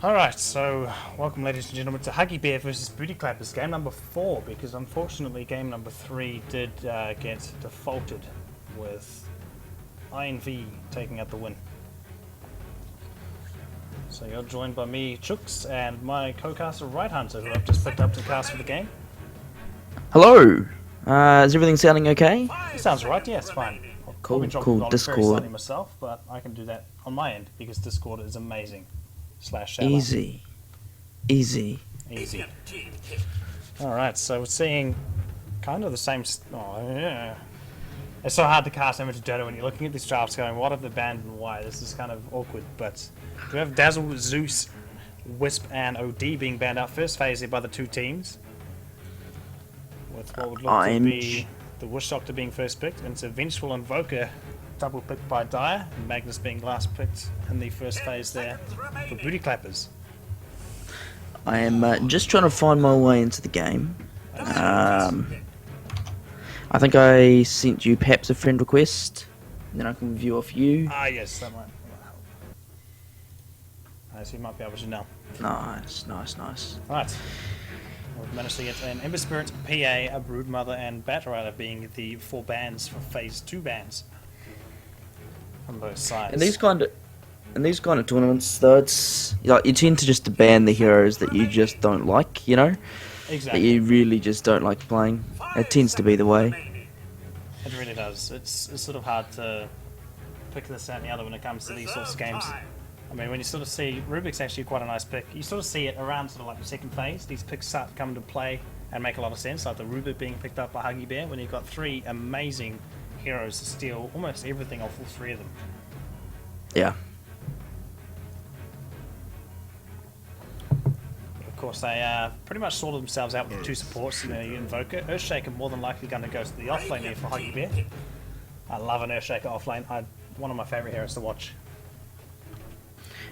Alright, so welcome ladies and gentlemen to Huggy Bear versus BootyClappers, game number 4, because unfortunately game number 3 did get defaulted with INV taking out the win. So you're joined by me, Chookz, and my co-caster Ridehunter, who I've just picked up to cast for the game. Hello! Is everything sounding okay? It sounds right, yeah, it's fine. Cool, I'll cool. very Discord. slightly myself, but I can do that on my end, because Discord is amazing. Easy. Easy. Alright, so we're seeing kind of the same... Oh, yeah. It's so hard to cast Image of Dota when you're looking at these drafts going, what have they banned and why? This is kind of awkward, but we have Dazzle, Zeus, Wisp, and OD being banned out first phase here by the two teams. With what would look to be the Wish Doctor being first picked, and it's a Vengeful Invoker double picked by Dire, and Magnus being last picked in the first phase there for BootyClappers. I am just trying to find my way into the game. I think I sent you perhaps a friend request, and then I can view off you. Ah yes, that might help. So you might be able to now. Nice. Right. We've managed to get an Ember Spirit, PA, a Broodmother, and Batrider being the 4 bans for phase 2 bans on both sides. In these kind of tournaments, though, it's like you tend to just ban the heroes that you just don't like, you know? Exactly. That you really just don't like playing. It tends to be the way. It really does. It's sort of hard to pick this out and the other when it comes to these sorts of games. I mean, when you sort of see Rubik's actually quite a nice pick. You sort of see it around sort of like the second phase. These picks start to come into play and make a lot of sense, like the Rubik being picked up by Huggy Bear when you've got 3 amazing heroes to steal almost everything off all 3 of them. Yeah. Of course, they pretty much sorted themselves out with the 2 supports in the Invoker. Earthshaker more than likely going to go to the offlane here for Huggy Bear. I love an Earthshaker offlane. One of my favourite heroes to watch.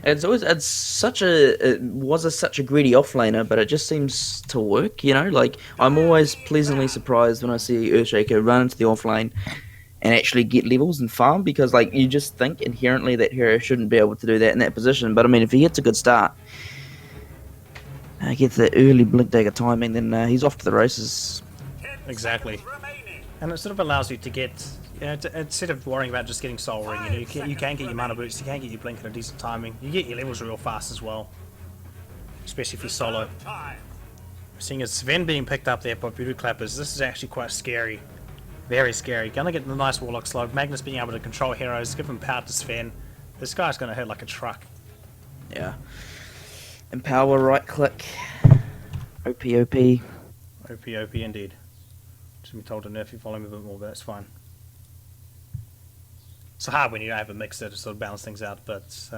It was such a greedy offlaner, but it just seems to work, you know? Like, I'm always pleasantly surprised when I see Earthshaker run into the offlane and actually get levels and farm, because, like, you just think inherently that hero shouldn't be able to do that in that position. But, I mean, if he gets a good start, gets that early Blink Dagger timing, then he's off to the races. Exactly. And it sort of allows you to get... instead of worrying about just getting Soul Ring, you can get your mana boost, you can get your blink at a decent timing, you get your levels real fast as well, especially if you're solo. Seeing as Sven being picked up there by BootyClappers, this is actually quite scary, very scary. Gonna get the nice Warlock Slug, Magnus being able to control heroes, give him power to Sven. This guy's gonna hurt like a truck. Yeah. Empower, right click, OP. OP indeed. Just be told to nerf your volume a bit more, but that's fine. It's hard when you don't have a mixer to sort of balance things out, but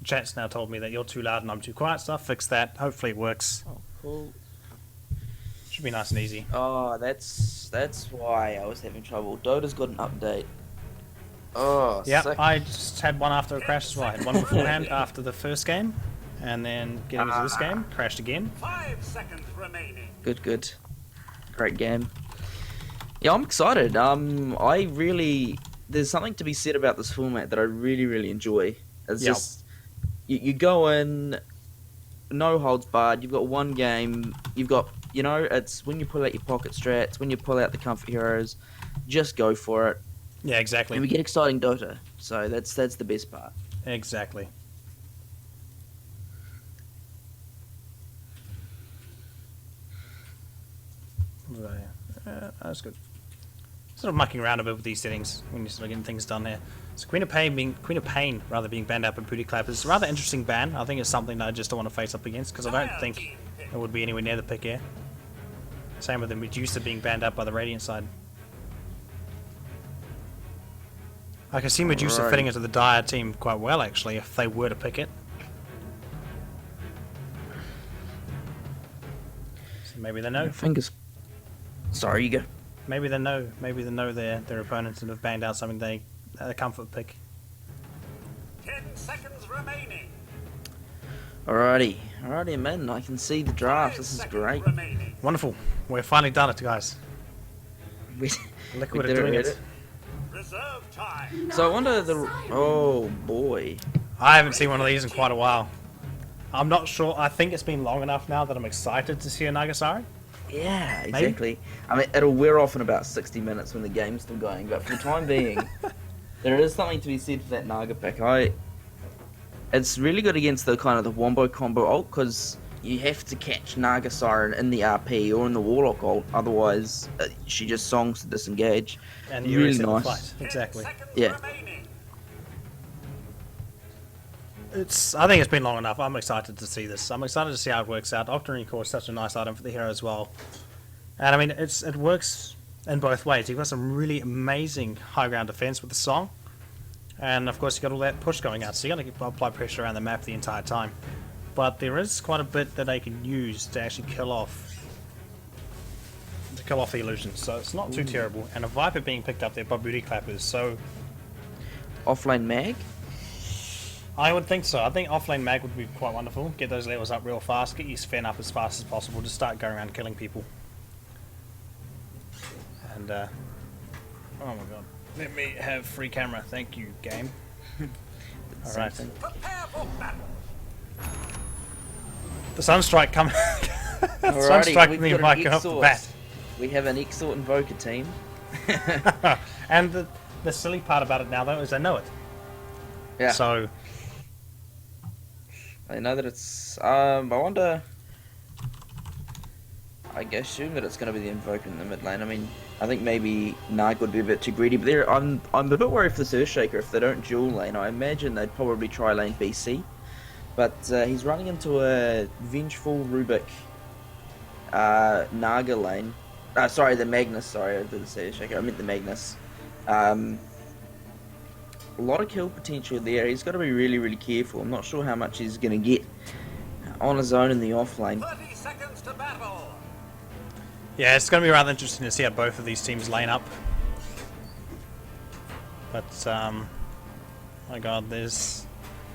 chat's now told me that you're too loud and I'm too quiet, so I'll fix that. Hopefully it works. Oh, cool. Should be nice and easy. Oh, that's why I was having trouble. Dota's got an update. Oh, yeah, sick. I just had one after a crash as well. I had one beforehand after the first game, and then getting into this game, crashed again. 5 seconds remaining. Good. Great game. Yeah, I'm excited. There's something to be said about this format that I really enjoy. It's just you go in, no holds barred. You've got one game. You've got, you know, it's when you pull out your pocket strats, when you pull out the comfort heroes, just go for it. Yeah, exactly. And we get exciting Dota, so that's the best part. Exactly. That's good. Sort of mucking around a bit with these settings when you're sort of getting things done there. So Queen of Pain being banned out by BootyClappers. It's a rather interesting ban. I think it's something that I just don't want to face up against, because I don't think it would be anywhere near the pick here. Same with the Medusa being banned out by the Radiant side. I can see Medusa fitting into the Dire team quite well, actually, if they were to pick it. So maybe they know. Sorry, you go. Maybe they know their opponents and have banged out something a comfort pick. 10 seconds remaining. Alrighty, I'm in. I can see the draft. This is great. Wonderful. We've finally done it, guys. Liquid are doing it. Reserve time. So I wonder oh boy. I haven't seen one of these in quite a while. I'm not sure. I think it's been long enough now that I'm excited to see a Nagasari. Yeah, exactly. I mean, it'll wear off in about 60 minutes when the game's still going, but for the time being, there is something to be said for that Naga pick. It's really good against the kind of the Wombo combo ult, because you have to catch Naga Siren in the RP or in the Warlock ult, otherwise she just songs to disengage. And you really reset the nice. fight. Exactly. Yeah. I think it's been long enough. I'm excited to see this. I'm excited to see how it works out. Octarine Core is such a nice item for the hero as well. And I mean, it works in both ways. You've got some really amazing high ground defense with the song. And of course you've got all that push going out, so you're going to apply pressure around the map the entire time. But there is quite a bit that they can use to actually kill off the illusions, so it's not too terrible. And a Viper being picked up there by BootyClappers, so Offlane mag? I would think so. I think offlane mag would be quite wonderful. Get those levels up real fast, get your Sven up as fast as possible, just start going around killing people. And oh my god. Let me have free camera, thank you, game. Alright. Prepare for battle. The Sunstrike coming. Sunstrike being invoker off the bat. We have an Exort Invoker team. And the silly part about it now though is they know it. Yeah. So I know that it's I wonder, I assume that it's going to be the Invoker in the mid lane. I mean, I think maybe Nag would be a bit too greedy, but there, I'm a bit worried for this Earthshaker if they don't dual lane. I imagine they'd probably try lane BC, but he's running into a Vengeful Rubik Naga lane. Sorry, the Magnus. Sorry, I did say Earthshaker. I meant the Magnus. A lot of kill potential there. He's got to be really, really careful. I'm not sure how much he's going to get on his own in the off lane. 30 seconds to battle. yeah, it's going to be rather interesting to see how both of these teams lane up. But my god, there's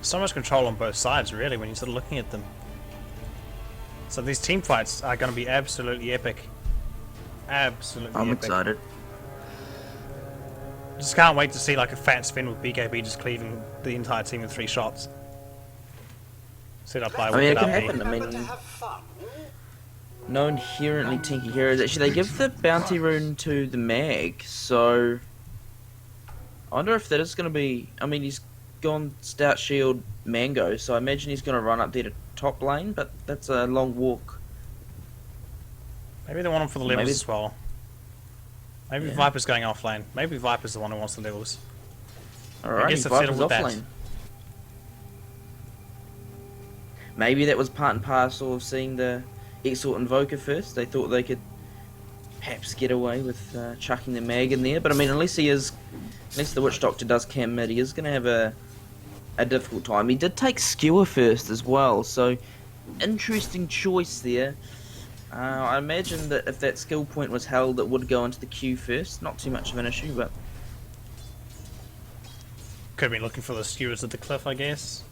so much control on both sides really when you're sort of looking at them. So these team fights are going to be absolutely epic. Absolutely I'm epic. excited. Just can't wait to see like a fat Sven with BKB just cleaving the entire team with 3 shots. Set up by I mean, it Wicked can RP. happen. I Remember to mean, have fun. no inherently tinky heroes. Actually, they give the bounty rune to the mag, so I wonder if that is going to be. I mean, he's gone Stout Shield Mango, so I imagine he's going to run up there to top lane, but that's a long walk. Maybe they want him for the levels Maybe- as well. Maybe Yeah. Viper's going off lane. Maybe Viper's the one who wants the levels. Alright, guess I've Viper's settled with off that. lane. Maybe that was part and parcel of seeing the Exort Invoker first. They thought they could perhaps get away with chucking the mag in there, but I mean, unless the Witch Doctor does camp mid, he is going to have a difficult time. He did take Skewer first as well, so interesting choice there. I imagine that if that skill point was held, it would go into the queue first. Not too much of an issue, but Could be looking for the skewers at the cliff, I guess.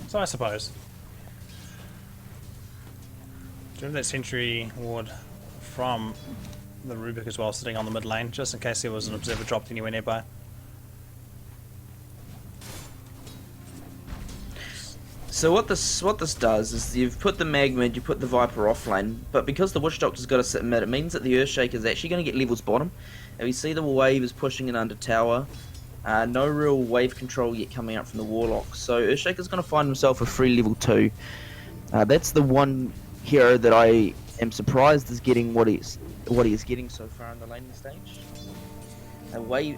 So I suppose. Do you have that sentry ward from the Rubik as well, sitting on the mid lane, just in case there was an observer dropped anywhere nearby? so what this does is you've put the mag mid, you put the Viper offlane, but because the Witch Doctor's got to sit mid, it means that the Earthshaker is actually going to get levels bottom. And we see the wave is pushing it under tower. No real wave control yet coming out from the Warlock, so Earthshaker's going to find himself a free level 2. That's the one hero that I am surprised is getting what he is getting so far in the laning stage.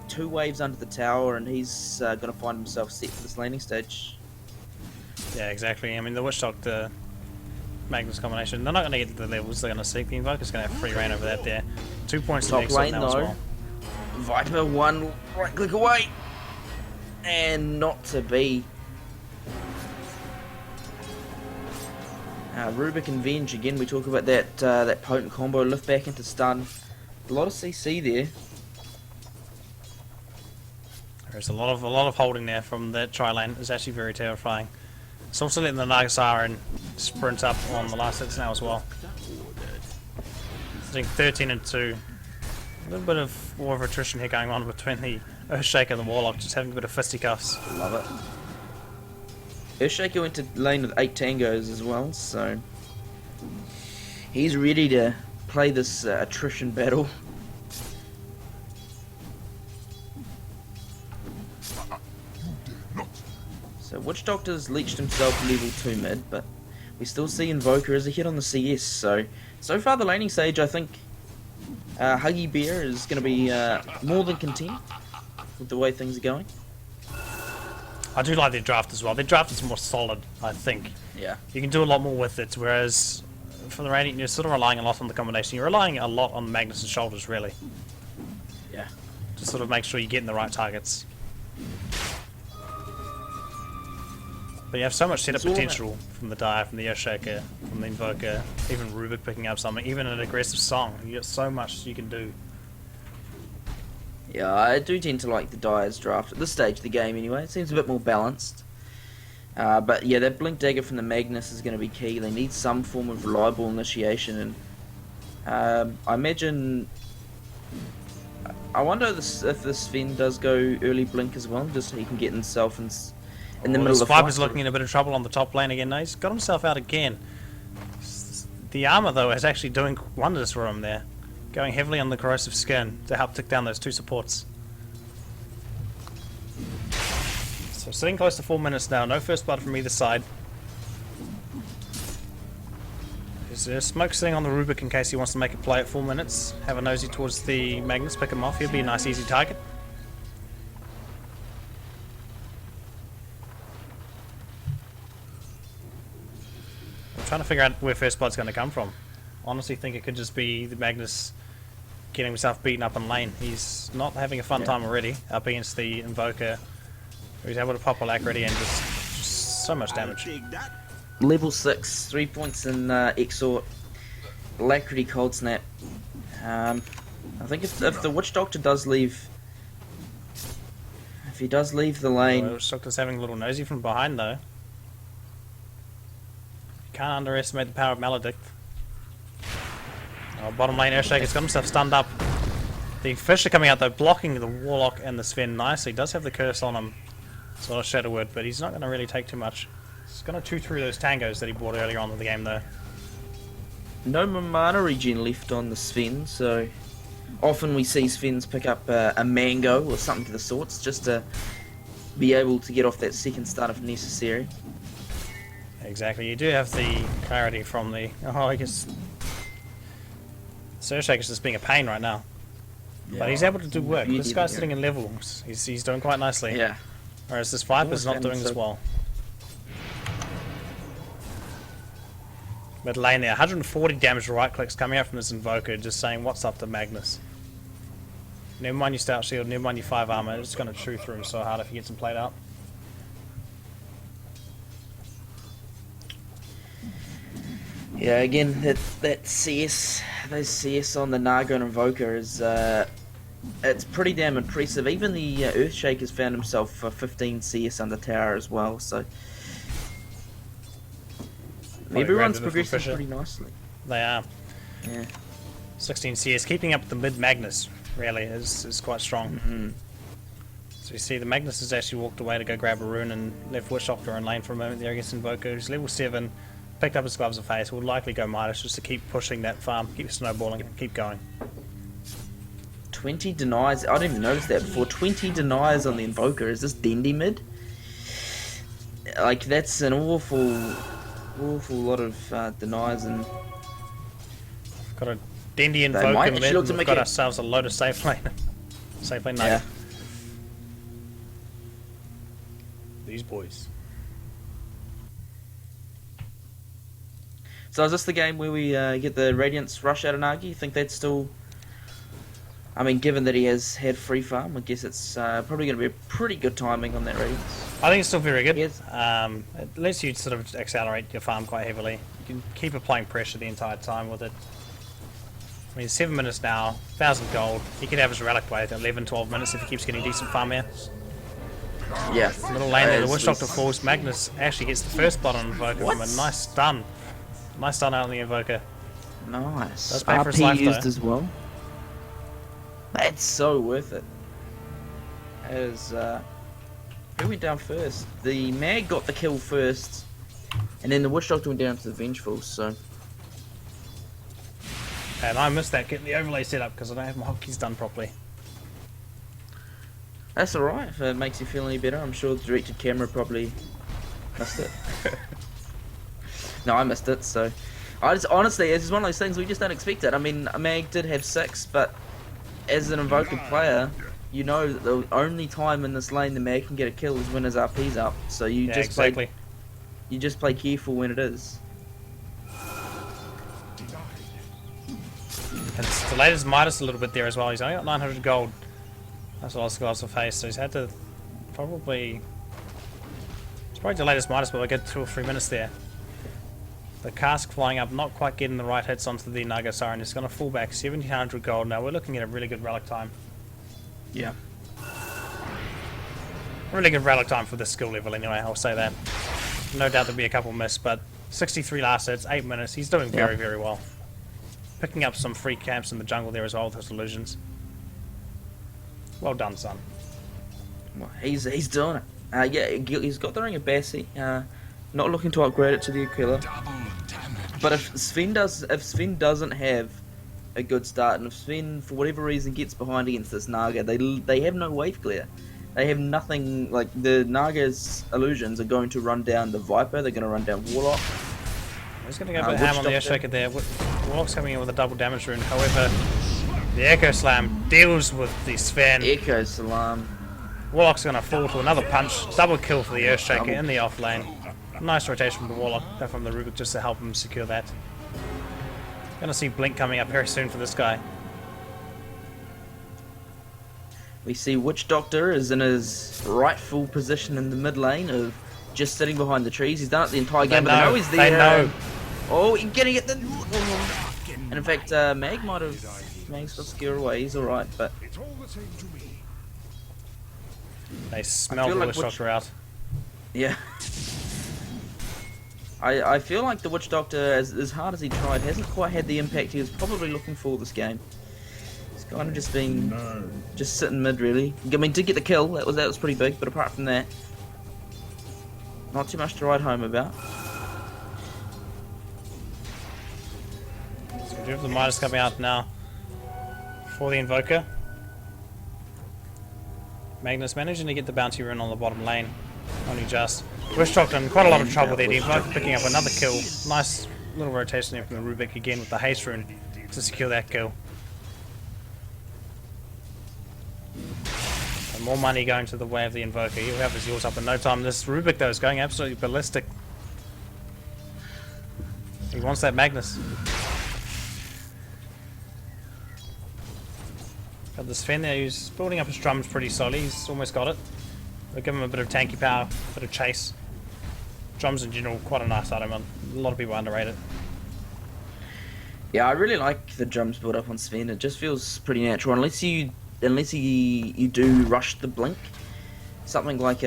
Two waves under the tower, and he's going to find himself set for this laning stage. Yeah, exactly. I mean, the Witch Doctor Magnus combination, they're not going to get the levels they're going to seek. The Invoker's going to have free reign over that there. 2 points to Top the Exalt lane now as though. well. Viper one right click away, and not to be. Rubik and Venge again. We talk about that potent combo, lift back into stun. A lot of CC there. There's a lot of holding there from that tri lane. It's actually very terrifying. It's also letting the Nagasara sprint up on the last hits now as well. Sitting 13 and 2. A little bit of war of attrition here going on between the Earthshaker and the Warlock, just having a bit of fisticuffs. Love it. Earthshaker went to lane with 8 tangos as well, so he's ready to play this attrition battle. So Witch Doctor's leeched himself level 2 mid, but we still see Invoker as a hit on the CS, so far the laning stage, I think Huggy Bear is going to be more than content with the way things are going. I do like their draft as well. Their draft is more solid, I think. Yeah. You can do a lot more with it, whereas for the Radiant, you're sort of relying a lot on the combination. You're relying a lot on Magnus' shoulders, really. Yeah. To sort of make sure you're getting the right targets. But you have so much setup potential from the Dire, from the Earthshaker, from the Invoker, even Rubik picking up something, even an aggressive song. You got so much you can do. Yeah, I do tend to like the Dire's draft at this stage of the game anyway. It seems a bit more balanced. But yeah, that Blink Dagger from the Magnus is going to be key. They need some form of reliable initiation, and I imagine... I wonder if the Sven does go early Blink as well, just so he can get himself in the middle of the fight. Viper's looking in a bit of trouble on the top lane again. No, he's got himself out again. The armor, though, is actually doing wonders for him there. Going heavily on the corrosive skin to help tick down those 2 supports. So sitting close to 4 minutes now. No first blood from either side. There's smoke sitting on the Rubik in case he wants to make a play at 4 minutes. Have a nosy towards the Magnus, pick him off. He'll be a nice easy target. I'm trying to figure out where first blood's going to come from. Honestly think it could just be the Magnus getting himself beaten up in lane. He's not having a fun time already up against the Invoker. He's able to pop Alacrity and just so much damage. Level 6, 3 points in Exhort, Alacrity, Cold Snap. I think if the Witch Doctor does leave... If he does leave the lane... Witch Doctor's having a little nosy from behind though. You can't underestimate the power of Maledict. Oh, bottom lane, Earthshaker's got himself stunned up. The fish are coming out though, blocking the Warlock and the Sven nicely. He does have the curse on him. It's not a Shadow Word, but he's not going to really take too much. He's going to chew through those tangos that he bought earlier on in the game though. No mana regen left on the Sven, so often we see Svens pick up a mango or something of the sorts just to be able to get off that second stun if necessary. Exactly, you do have the clarity from the... Oh, I guess... Earthshaker's just being a pain right now. Yeah. But he's able to do work. This guy's sitting in levels. He's doing quite nicely. Yeah. Whereas this Viper's not doing as well. Mid lane there, 140 damage right clicks coming out from this Invoker, just saying what's up to Magnus. Never mind your stout shield, never mind your 5 armor, it's just going to chew through him so hard if he gets him played out. Yeah, again, that CS, those CS on the Naga and Invoker is, it's pretty damn impressive. Even the Earthshaker's found himself 15 CS under tower as well, so... Everyone's progressing pretty nicely. They are. Yeah. 16 CS, keeping up the mid Magnus, really, is quite strong. Mm-hmm. So you see the Magnus has actually walked away to go grab a rune and left Witch Doctor in lane for a moment there against Invoker, who's level 7. Picked up his gloves of face, will likely go Midas just to keep pushing that farm, keep snowballing, keep going. 20 denies, I didn't even notice that before. 20 denies on the Invoker. Is this Dendy mid? Like, that's an awful lot of denies, and got a Dendy Invoker mid, and we've got ourselves a load of safe lane. Safe lane Nugget. Yeah. These boys. So is this the game where we get the Radiance rush out of Nagi? You think that's still... I mean, given that he has had free farm, I guess it's probably going to be a pretty good timing on that Radiance. I think it's still very good. Yes. It lets you sort of accelerate your farm quite heavily. You can keep applying pressure the entire time with it. I mean, 7 minutes now, 1,000 gold. He could have his relic by 11, 12 minutes if he keeps getting decent farm here. Yeah. Middle lane there, the Witch Doctor falls. Magnus actually gets the first blood on Invoker from a nice stun. Nice stun out on the Invoker. Nice. Does pay for his life, used though. as well. That's so worth it. That is Who went down first? The Mag got the kill first, and then the Witch Doctor went down to the Vengeful, so... And I missed that, getting the overlay set up because I don't have my hotkeys done properly. That's alright, if it makes you feel any better. I'm sure the directed camera probably missed it. No, I missed it, so... honestly, it's one of those things we just don't expect it. I mean, Mag did have 6, but as an Invoker player, you know that the only time in this lane the Mag can get a kill is when his RP's up. So you you just play careful when it is. And it's delayed his Midas a little bit there as well. He's only got 900 gold. That's what I was to face, so he's had to probably... It's probably delayed his Midas, but I get 2 or 3 minutes there. The cask flying up, not quite getting the right hits onto the Naga Siren. It's going to fall back 1700 gold now. We're looking at a really good relic time. Yeah. Really good relic time for this skill level anyway, I'll say that. No doubt there'll be a couple missed, but 63 last hits, 8 minutes. He's doing very, very well. Picking up some free camps in the jungle there as well with his illusions. Well done, son. Well, he's doing it. Yeah, he's got the Ring of Bassi. Not looking to upgrade it to the Aquila. But if Sven doesn't have a good start, and if Sven for whatever reason gets behind against this Naga, they have no wave clear. They have nothing. Like the Naga's illusions are going to run down the Viper. They're going to run down Warlock. He's going to go a bit ham on the Earthshaker there. Warlock's coming in with a double damage rune. However, the Echo Slam deals with the Sven. Echo Slam. Warlock's going to fall to another punch. Double kill for the Earthshaker in the off lane. Nice rotation from the Warlock, from the Rubik, just to help him secure that. Gonna see Blink coming up very soon for this guy. We see Witch Doctor is in his rightful position in the mid lane of just sitting behind the trees. He's done it the entire game, but they know he's there. They know. Oh, he's getting it. And in fact, Mag's got scared away. He's alright, but they smell the Witch Doctor out. Yeah. I feel like the Witch Doctor, as hard as he tried, hasn't quite had the impact he was probably looking for this game. He's kind of just been just sitting mid, really. I mean, did get the kill. That was pretty big, but apart from that, not too much to write home about. So we do have the Midas coming out now for the Invoker. Magnus managing to get the bounty rune on the bottom lane. Only just. Witch Doctor in quite a lot of trouble there. The Invoker picking up another kill. Nice little rotation there from the Rubik again with the haste rune to secure that kill. And more money going to the way of the Invoker. He'll have his yours up in no time. This Rubik though is going absolutely ballistic. He wants that Magnus. Got this Sven there who's building up his drums pretty solid. He's almost got it. We'll give him a bit of tanky power, a bit of chase. Drums in general, quite a nice item. A lot of people underrate it. Yeah, I really like the drums build up on Sven. It just feels pretty natural, unless you do rush the blink. Something like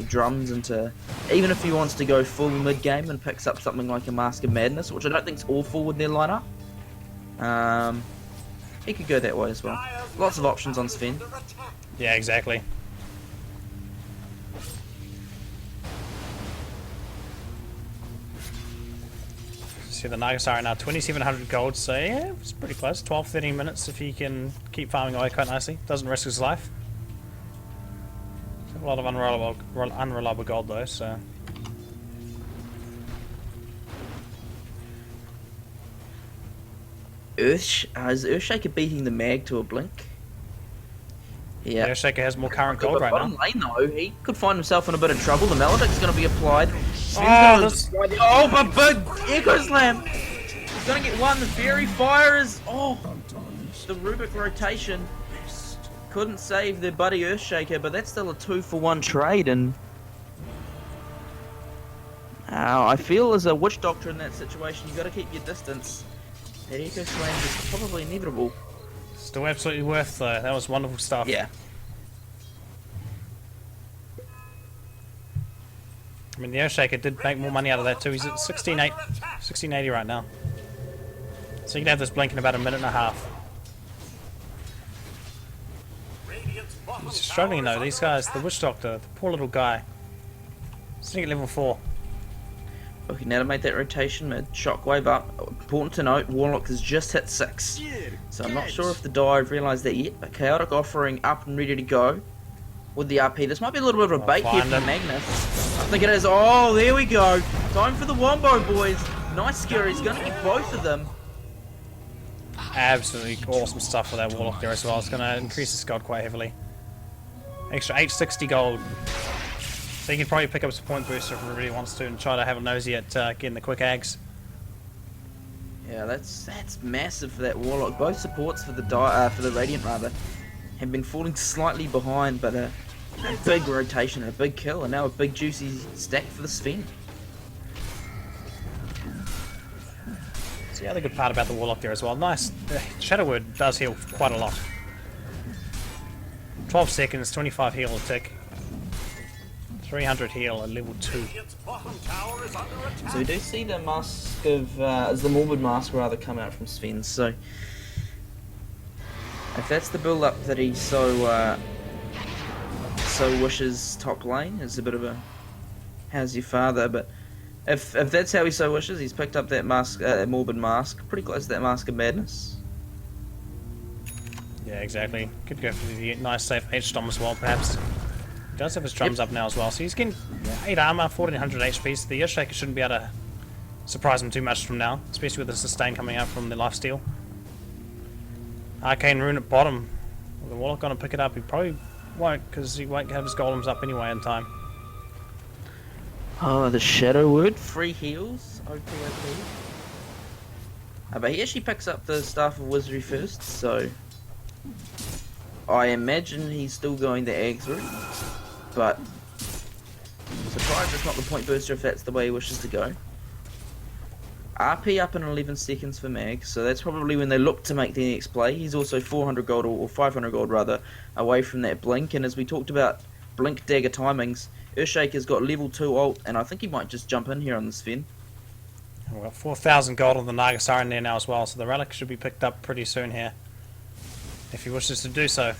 drums into, even if he wants to go full mid game and picks up something like a Mask of Madness, which I don't think is awful with their lineup. He could go that way as well. Lots of options on Sven. Yeah, exactly. See the Nagasara now, 2700 gold, so yeah, it's pretty close. 12-13 minutes if he can keep farming away quite nicely. Doesn't risk his life. A lot of unreliable gold though, so... Is Earthshaker beating the Mag to a blink? Yeah. Earthshaker has more current gold right now. Bottom lane though, he could find himself in a bit of trouble. The Maledict's going to be applied. But big Echo Slam! He's going to get one. The Fairy Fire is... Oh! The Rubik rotation couldn't save their buddy Earthshaker, but that's still a 2-for-1 trade, and... I feel as a Witch Doctor in that situation, you've got to keep your distance. That Echo Slam is probably inevitable. Still absolutely worth though. That was wonderful stuff. Yeah. I mean, the Earthshaker did make more money out of that too. He's at 1680 right now. So you can have this blink in about a minute and a half. bottom He's struggling tower though. is These under guys, the attack. Witch Doctor, the poor little guy. Sitting at level 4. Looking now to make that rotation mid. Shockwave up. Important to note, Warlock has just hit 6. So I'm not sure if the dive realised that yet, but Chaotic offering up and ready to go with the RP. This might be a little bit of a bait here find from him. Magnus. I think it is. Oh, there we go. Time for the Wombo, boys. Nice scare. He's going to get both of them. Absolutely awesome stuff for that Warlock there as well. It's going to increase his gold quite heavily. Extra 860 gold. So he can probably pick up some point booster if he really wants to and try to have a nosy at getting the quick ags. Yeah, that's massive for that Warlock. Both supports for the Radiant rather have been falling slightly behind, but a big rotation, a big kill, and now a big juicy stack for the Sven. So the other good part about the Warlock there as well, nice. Shadow Word does heal quite a lot. 12 seconds, 25 heal a tick. 300 heal at level 2. Radiant's bottom tower is under attack. So we do see the mask of, the Morbid Mask rather come out from Sven, so if that's the build up that he so wishes top lane, is a bit of a how's your father, but if that's how he so wishes, he's picked up that mask, Morbid Mask, pretty close to that Mask of Madness. Yeah, exactly. Could go for the nice safe H-Stomp as well, perhaps. He does have his drums up now as well, so he's getting 8 armor, 1400 HP, so the Earthshaker shouldn't be able to surprise him too much from now, especially with the sustain coming out from the lifesteal. Arcane Rune at bottom. With the Warlock going to pick it up, he probably won't, because he won't have his golems up anyway in time. Oh, the Shadow Word, free heals, OP. But he actually picks up the Staff of Wizardry first, so I imagine he's still going the Ags route, but I'm surprised it's not the point booster if that's the way he wishes to go. RP up in 11 seconds for Mag, so that's probably when they look to make the next play. He's also 400 gold, or 500 gold rather, away from that Blink, and as we talked about Blink dagger timings, Earthshaker's got level 2 ult, and I think he might just jump in here on the Sven. We've got 4,000 gold on the Naga Siren there now as well, so the relic should be picked up pretty soon here, if he wishes to do so.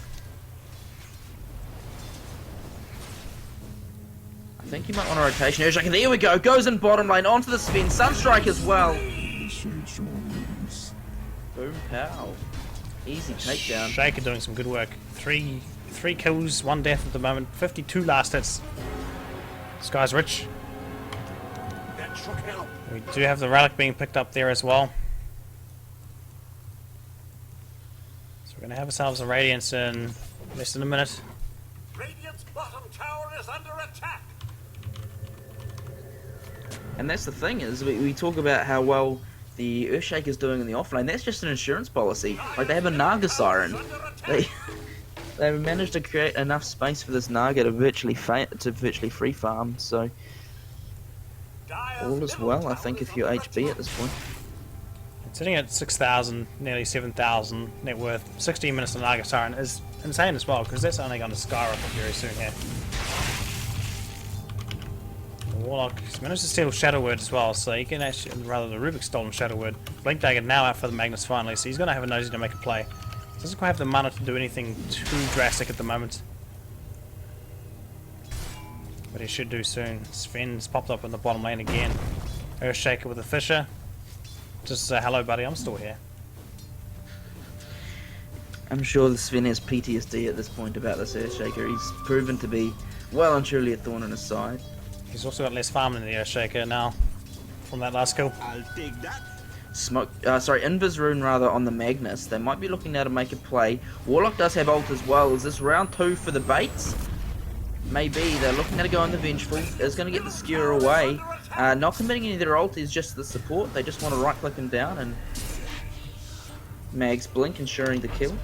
I think he might want a rotation. Earthshaker, there we go, goes in bottom lane, onto the Sven, Sunstrike as well. Boom pow. Easy takedown. Shaker doing some good work. Three kills, 1 death at the moment, 52 last hits. This guy's rich. That should help. We do have the relic being picked up there as well. So we're going to have ourselves a Radiance in less than a minute. Radiant's bottom tower is under attack. And that's the thing, is we talk about how well the Earthshaker's doing in the offlane. That's just an insurance policy. Like, they have a Naga Siren. They've managed to create enough space for this Naga to virtually free farm, so all is well, I think, if you're HB at this point. It's sitting at 6,000, nearly 7,000 net worth. 16 minutes to Naga Siren is insane as well, because that's only going to skyrocket very soon here. The Warlock has managed to steal Shadow Word as well, so he can actually, rather the Rubik's stolen Shadow Word. Blink Dagger now out for the Magnus finally, so he's going to have a nosy to make a play. Doesn't quite have the mana to do anything too drastic at the moment. But he should do soon. Sven's popped up in the bottom lane again. Earthshaker with a Fisher. Just say hello buddy, I'm still here. I'm sure the Sven has PTSD at this point about this Earthshaker. He's proven to be well and truly a thorn in his side. He's also got less farm than the Earthshaker now from that last kill. I'll take that. Invis Rune rather on the Magnus. They might be looking now to make a play. Warlock does have ult as well. Is this round 2 for the baits? Maybe. They're looking at go on the Vengeful. Is going to get the skewer away. Not committing any of their ult is just the support. They just want to right click him down, and Mag's Blink ensuring the kill.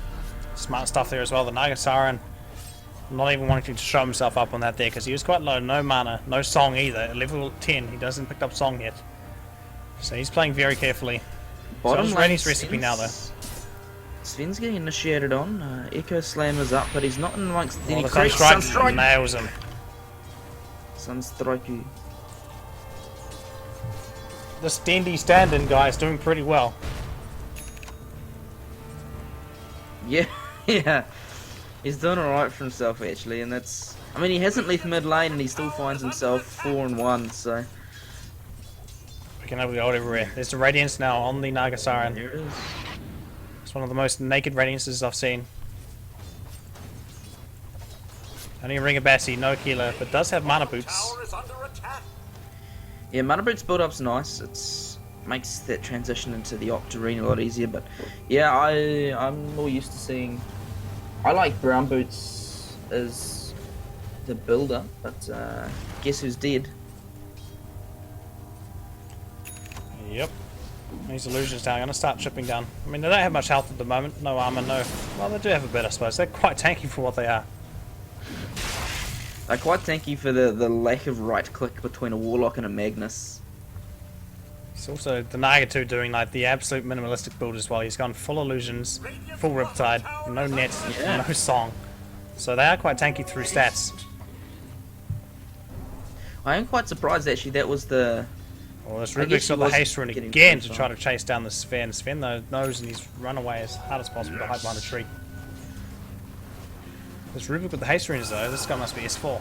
Smart stuff there as well. The Naga Siren not even wanting to show himself up on that there because he was quite low. No mana, no song either. At level 10, he doesn't pick up song yet. So he's playing very carefully. Bottom so lane, his recipe now though. Sven's getting initiated on. Echo Slammer's up, but he's not in amongst any The creeps. Sunstrike nails him. Sunstrike. This D&D stand-in guy is doing pretty well. Yeah, yeah. He's doing alright for himself actually, and that's. I mean, he hasn't left mid lane, and he still finds himself 4-1. So We can have it out everywhere. There's the Radiance now on the Nagasaran. there it is. It's one of the most naked Radiances I've seen. Only a Ring of Bassi, no healer, but does have mana boots. Tower is under attack. Yeah, mana boots build up's nice. It's makes that transition into the Octarine a lot easier. But yeah, I'm more used to seeing. I like brown boots as the builder, but guess who's dead? Yep. These illusions down. I'm gonna start chipping down. I mean, they don't have much health at the moment. No armor, no. Well, they do have a bit, I suppose. They're quite tanky for what they are. They're quite tanky for the lack of right click between a Warlock and a Magnus. It's also the Naga 2 doing like the absolute minimalistic build as well. He's gone full illusions, full Riptide, no net, Yeah. no song. So they are quite tanky through stats. I am quite surprised actually that was the. Well, this I guess Rubik's he got the was haste rune getting again pretty to far. try to chase down the Sven. Sven though knows and he's run away as hard as possible to hide behind a tree. This Rubik with the haste runes though, this guy must be S4.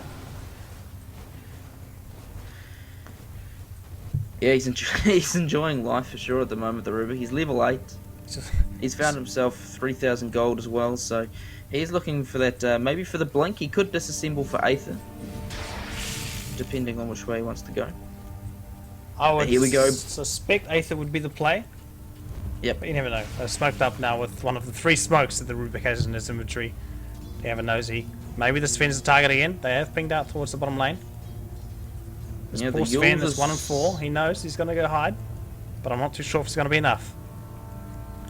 Yeah, he's enjoying life for sure at the moment. The Ruby, he's level 8. It's just- He's found himself 3,000 gold as well, so he's looking for that. Maybe for the blink, he could disassemble for Aether, depending on which way he wants to go. I would here we go. suspect Aether would be the play. Yep. But you never know. They're smoked up now with one of the 3 smokes that the Rubik has in his inventory. They have a nosy. Maybe the Sven's the target again. They have pinged out towards the bottom lane. This Yeah, poor the Sven Yules is 1 and 4. He knows he's going to go hide. But I'm not too sure if it's going to be enough.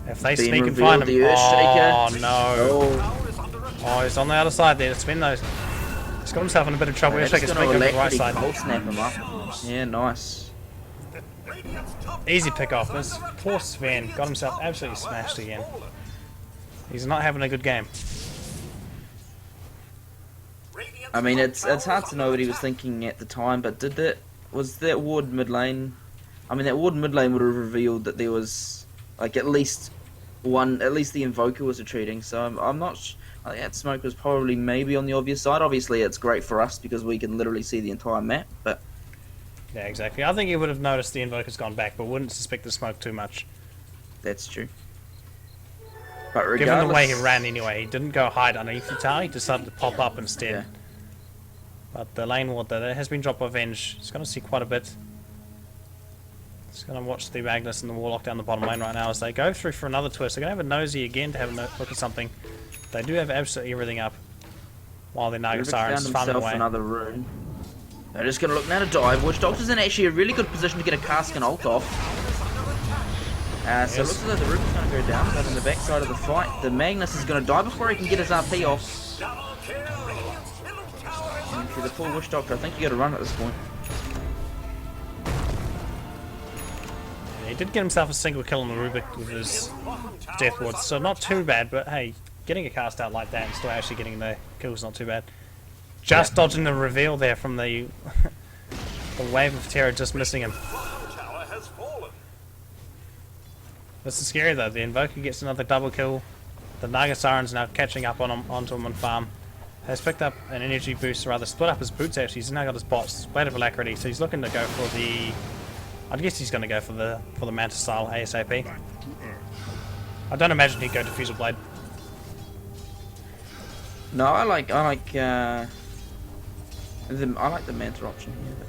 If they Being sneak and find him. revealed, the Oh Earthshaker. no. Oh, Tower is under attack. Oh, he's on the other side there. Sven knows. He's got himself in a bit of trouble. they're Earthshaker's just picking going up to the right side. cold snap him up. Yeah, nice. Radiant's top Easy tower pick off. is This under poor attack. Sven got Radiant's himself top absolutely tower smashed has again. fallen. He's not having a good game. Radiant's I mean, top it's tower hard is to know under what he was attack. thinking at the time, but was that ward mid lane? I mean, that ward mid lane would have revealed that there was like at least the Invoker was retreating. So I'm not. I think that smoke was probably maybe on the obvious side. Obviously, it's great for us because we can literally see the entire map. But Yeah, exactly. I think he would have noticed the Invoker's gone back, but wouldn't suspect the smoke too much. that's true. But regardless, Given the way he ran anyway, he didn't go hide underneath the tower, he decided to pop up instead. Yeah. But the lane ward there has been dropped by Venge. He's going to see quite a bit. He's going to watch the Magnus and the Warlock down the bottom lane right now as they go through for another twist. They're going to have a nosy again to have a look at something. They do have absolutely everything up while the Rubik Nagasarans found farming himself away. another rune. They're just going to look now to dive. Witch Doctor's in actually a really good position to get a cask and ult off. So it looks as though the Rubik's going to go down, but in the backside of the fight, the Magnus is going to die before he can get his RP off. Double kill. Radiant's middle tower is And under for the poor attack. Witch Doctor, I think you got to run at this point. He did get himself a single kill on the Rubik with his Bottom tower Death is Ward, so under not too bad, but hey, getting a cast out like that and still actually getting the kills not too bad. Just dodging the reveal there from the the wave of terror, just missing him. Bottom tower has fallen. This is scary though. The Invoker gets another double kill. The Nagasaran's now catching up on him, onto him on farm. Has picked up an energy boost, or rather split up his boots actually. He's now got his bots, Blade of Alacrity, so he's looking to go for the... I guess he's going to go for the Manta style ASAP. I don't imagine he'd go Diffusal Blade. No, I like the Manta option here. But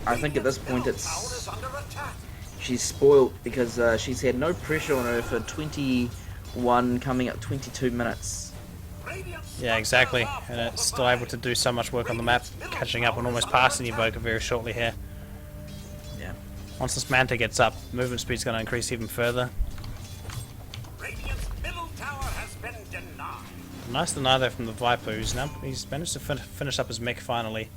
I think at this point Tower it's is under attack. she's spoiled because she's had no pressure on her for 21 coming up 22 minutes. Radiant's Yeah, exactly. And it's still able to do so much work on the map, catching up and almost passing the Invoker very shortly here. Yeah. Once this Manta gets up, movement speed's going to increase even further. Radiant's middle tower has been denied. Nice deny there from the Viper, he's managed to finish up his mech finally.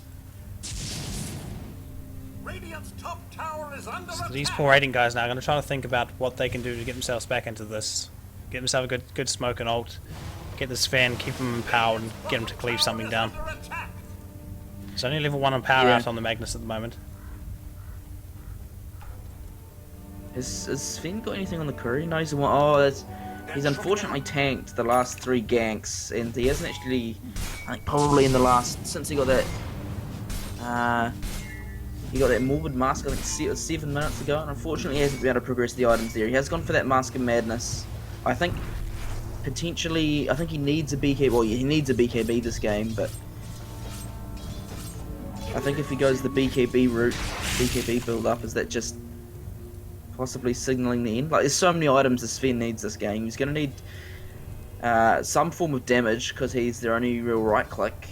Radiant's top tower is under So attack. these poor raiding guys now are going to try to think about what they can do to get themselves back into this. Get themselves a good smoke and ult. Get this fan, keep them empowered, and get them to cleave something down. Under attack. It's only level 1 on power Yeah. out on the Magnus at the moment. Has Sven got anything on the crew? No, he's the one. Oh, he's unfortunately tanked the last 3 ganks, and he hasn't actually. I think probably in the last since he got that. He got that morbid mask. I think it was 7 minutes ago, and unfortunately he hasn't been able to progress the items there. He has gone for that mask of madness. I think potentially. I think he needs a BKB. Well, yeah, he needs a BKB this game, but I think if he goes the BKB route, BKB build up, is that just possibly signaling the end? Like, there's so many items that Sven needs this game. He's going to need some form of damage because he's their only real right click.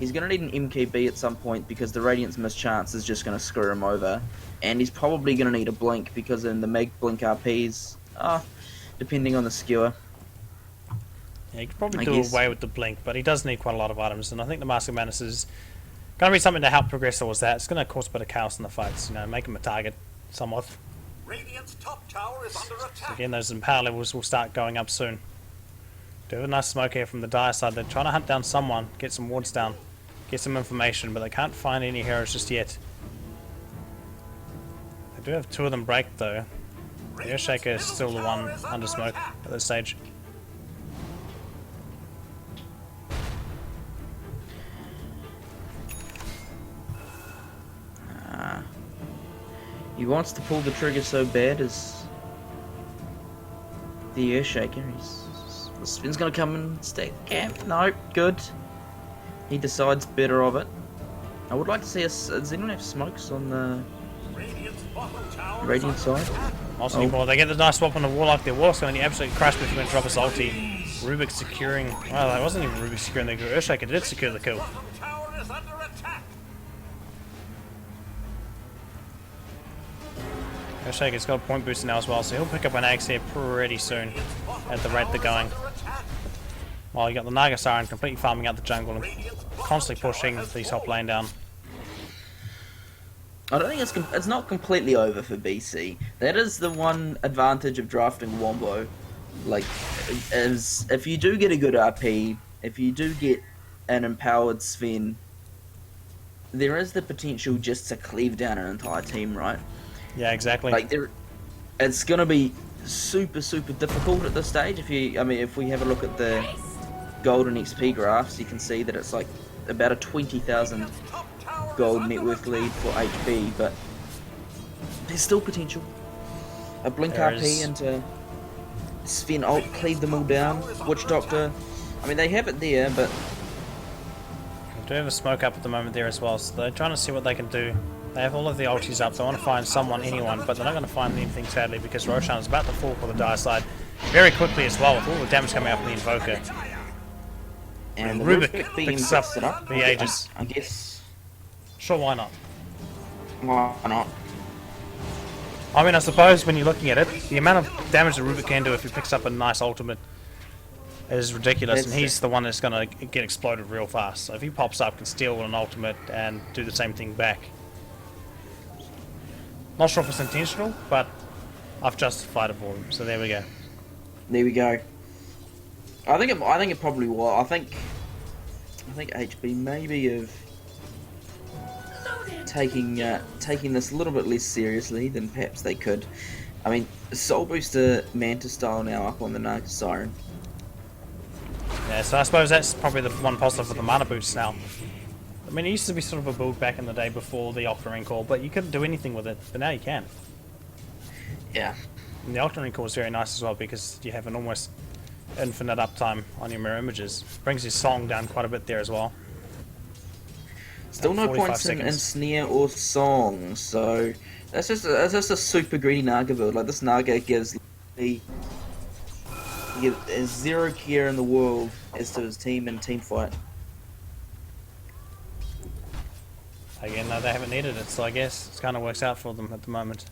He's going to need an MKB at some point because the Radiant's mischance is just going to screw him over. And he's probably going to need a blink because in the Meg blink RPs, depending on the skewer. Yeah, he could probably do away with the blink, but he does need quite a lot of items, and I think the Mask of Madness is going to be something to help progress towards that. It's going to cause a bit of chaos in the fights, you know, make him a target somewhat. Radiant's top tower is under attack. Again, those empower levels will start going up soon. Do have a nice smoke here from the Dire side. They're trying to hunt down someone, get some wards down, get some information, but they can't find any heroes just yet. They do have 2 of them break though. The Earthshaker is still the one under smoke at this stage. He wants to pull the trigger so bad as the Earthshaker. Sven's gonna come and stack the camp. No, good. He decides better of it. I would like to see us. Does anyone have smokes on the Radiant side? Also, well, they get the nice swap on the Warlock. Their Warlock's going to get absolutely crushed if you're going to drop his ulti. Rubik securing. Well, that wasn't even Rubik securing the kill. Earthshaker did secure the kill. Earthshaker's got a point booster now as well, so he'll pick up an axe here pretty soon at the rate they're going. While you got the Naga Siren completely farming out the jungle and constantly pushing the top lane down. I don't think it's not completely over for BC. That is the one advantage of drafting Wombo. Like, is if you do get a good RP, if you do get an empowered Sven, there is the potential just to cleave down an entire team, right? Yeah, exactly. Like, it's gonna be super difficult at this stage. If we have a look at the golden XP graphs, you can see that it's like about a 20,000 gold net worth lead for HB, but there's still potential. A blink RP into Sven ult, cleave them all down. Witch Doctor, I mean, they have it there, but they do have a smoke up at the moment there as well, so they're trying to see what they can do. They have all of the ultis up, they want to find anyone, but they're not going to find anything sadly because Roshan is about to fall for the Dire side very quickly as well with all the damage coming out from the Invoker. and the Rubik picks picks it up the Aegis. I guess. Sure, why not? Why not? I mean, I suppose when you're looking at it, the amount of damage that Rubik can do if he picks up a nice ultimate is ridiculous, and he's the one that's going to get exploded real fast. So if he pops up, can steal an ultimate and do the same thing back. Not sure if it's intentional, but I've justified it for him. So there we go. There we go. I think it probably was. I think HB maybe have taking this a little bit less seriously than perhaps they could. I mean, Soul Booster Manta style now up on the Naga Siren. Yeah, so I suppose that's probably the one positive for the mana boost now. I mean, it used to be sort of a build back in the day before the Octarine Core, but you couldn't do anything with it, but now you can. Yeah. And the Octarine Core is very nice as well because you have an almost infinite uptime on your mirror images. Brings your song down quite a bit there as well. Still no points in Snare or Song, so that's just a super greedy Naga build. Like, this Naga gives zero care in the world as to his team and team fight. Again, no, they haven't needed it, so I guess it kind of works out for them at the moment.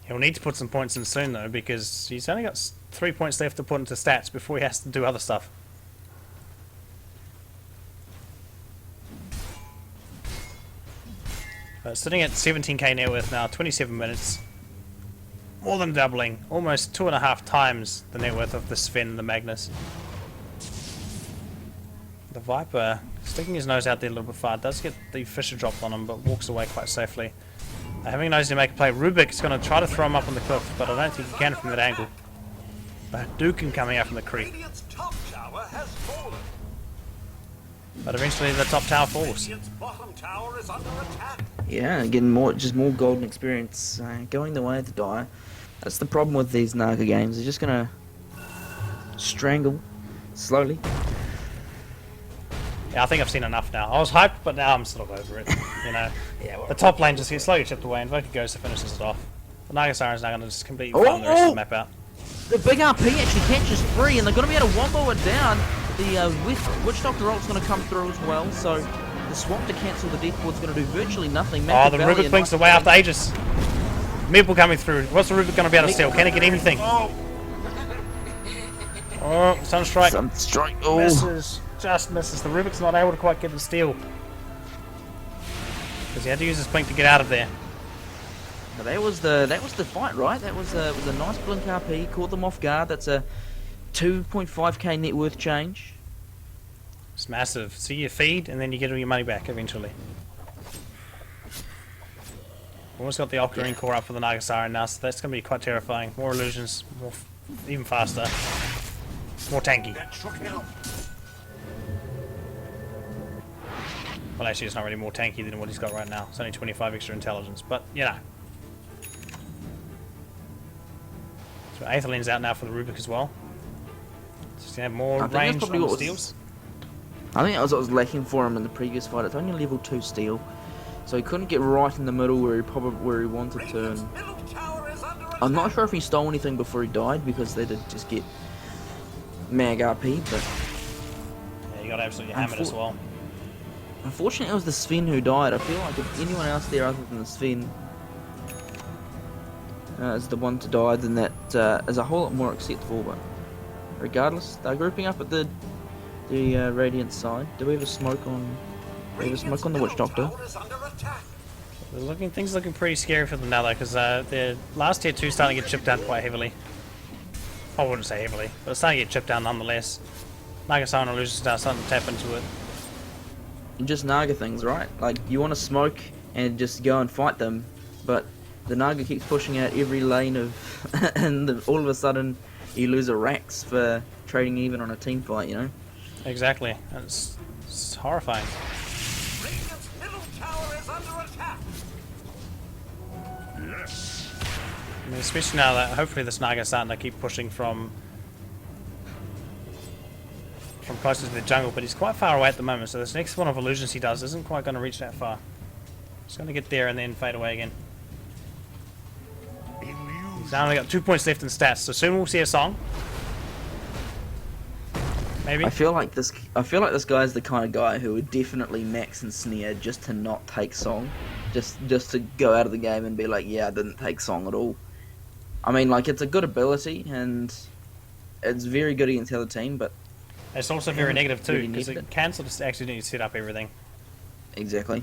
He'll need to put some points in soon though, because he's only got 3 points left to put into stats before he has to do other stuff. Sitting at 17k net worth now, 27 minutes. More than doubling, almost 2.5 times the net worth of the Sven and the Magnus. The Viper, sticking his nose out there a little bit far, does get the Fisher drop on him, but walks away quite safely. Having knows to make a play. Rubik is going to try to throw him up on the cliff, but I don't think he can from that angle. But Dukin coming out from the creek. Radiant's top tower has fallen. But eventually the top tower falls. Radiant's bottom tower is under attack. Yeah, getting more golden experience, going the way of the die. That's the problem with these Naga games. They're just gonna strangle slowly. Yeah, I think I've seen enough now. I was hyped, but now I'm sort of over it. You know, Yeah, the top lane just gets slowly chipped away, and Voka goes to finishes it off. The Naga Siren's now going to just completely farm the rest of the map out. The big RP actually catches 3, and they're going to be able to wombo it down. The Witch Doctor ult's going to come through as well, so the swap to cancel the death ward's going to do virtually nothing. Oh, the Rubik blinks away after ages. Meeple coming through. What's the Rubik going to be able to steal? Can he get anything? Oh, Sunstrike. Sunstrike. Oh. Misses. Just misses. The Rubik's not able to quite get the steal. Because he had to use his blink to get out of there. Now that was the fight, right? That was a nice blink RP, caught them off guard. That's a 2.5k net worth change. It's massive. See your feed, and then you get all your money back eventually. Almost got the Octarine core up for the Naga Siren now, so that's going to be quite terrifying. More illusions, even faster, more tanky. Well, actually, it's not really more tanky than what he's got right now. It's only 25 extra intelligence, but you know. So Aetheline's out now for the Rubik as well. Just gonna have more range on the steals. I think that was what was lacking for him in the previous fight. It's only level 2 steel, so he couldn't get right in the middle where he wanted to. And I'm not sure if he stole anything before he died, because they did just get mag RP, but yeah, he got absolutely hammered as well. Unfortunately, it was the Sven who died. I feel like if anyone else there other than the Sven is the one to die, then that is a whole lot more acceptable. But regardless, they're grouping up at the Radiant side. Do we have a smoke on? Do we have a smoke on the Witch Doctor? Things looking pretty scary for them now, though, because their last tier 2 starting to get chipped down quite heavily. I wouldn't say heavily, but it's starting to get chipped down nonetheless. Naga Siren Illusions now starting to tap into it. Just Naga things, right? Like, you want to smoke and just go and fight them, but the Naga keeps pushing out every lane of, and all of a sudden you lose a Rax for trading even on a team fight, you know? Exactly. It's horrifying. Radiant's middle tower is under attack. Yes. I mean, especially now that hopefully this Naga's starting to keep pushing from closer to the jungle, but he's quite far away at the moment, so this next one of illusions he does isn't quite going to reach that far. He's going to get there and then fade away again. He's now only got 2 points left in stats, so soon we'll see a song. Maybe. I feel like this guy is the kind of guy who would definitely max and snare just to not take song, just to go out of the game and be like, yeah, I didn't take song at all. I mean, like, it's a good ability and it's very good against the other team, but it's also very negative too, because it can sort of accidentally set up everything. Exactly.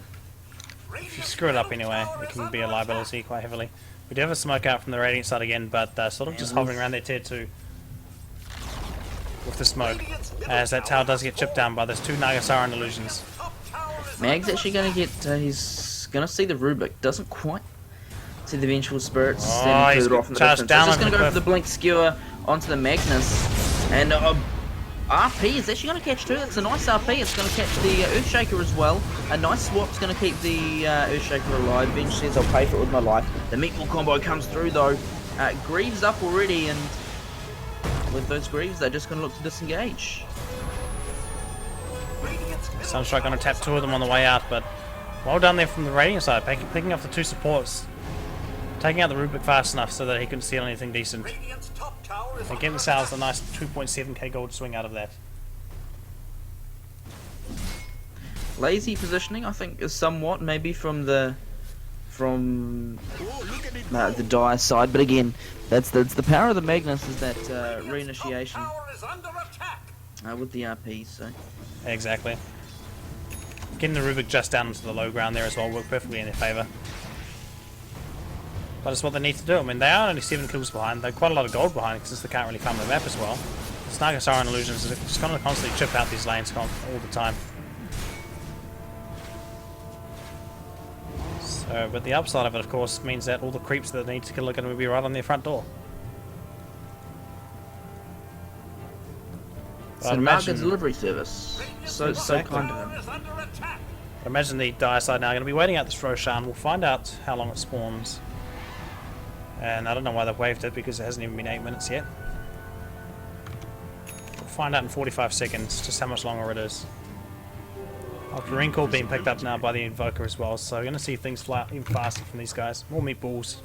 If you screw it up anyway, it can be a liability quite heavily. We do have a smoke out from the Radiant side again, but sort of just hovering around their tier 2 with the smoke, as that tower does get chipped down by those 2 Naga Siren Illusions. Mag's actually going to get, he's going to see the Rubik, doesn't quite see the Vengeful Spirits standing further off in the distance. Down He's just going to go for the Blink Skewer onto the Magnus, and RP is actually going to catch 2. That's a nice RP. It's going to catch the Earthshaker as well. A nice swap's going to keep the Earthshaker alive. Venge says, I'll pay for it with my life. The meatball combo comes through though. Greaves up already, and with those Greaves, they're just going to look to disengage. Sunstrike going to tap 2 of them on the way out, but well done there from the Radiant side, picking up the 2 supports, taking out the Rubik fast enough so that he couldn't steal anything decent. And get themselves a nice 2.7k gold swing out of that. Lazy positioning, I think, is somewhat maybe from the Dire side, but again, that's the power of the Magnus, is that reinitiation with the RP. So exactly, getting the Rubik just down into the low ground there as well worked perfectly in their favour. But it's what they need to do. I mean, they are only 7 kills behind. They're quite a lot of gold behind since they can't really farm the map as well. Naga Siren Illusions is just going to constantly chip out these lanes all the time. So So, but the upside of it, of course, means that all the creeps that need to kill are going to be right on their front door. It's a Naga delivery service. So kind of him. I imagine the dire side now are going to be waiting out this Roshan. We'll find out how long it spawns. And I don't know why they've waived it, because it hasn't even been 8 minutes yet. We'll find out in 45 seconds just how much longer it is. After Wrinkle being picked up now by the Invoker as well, so we're going to see things fly even faster from these guys. More meatballs.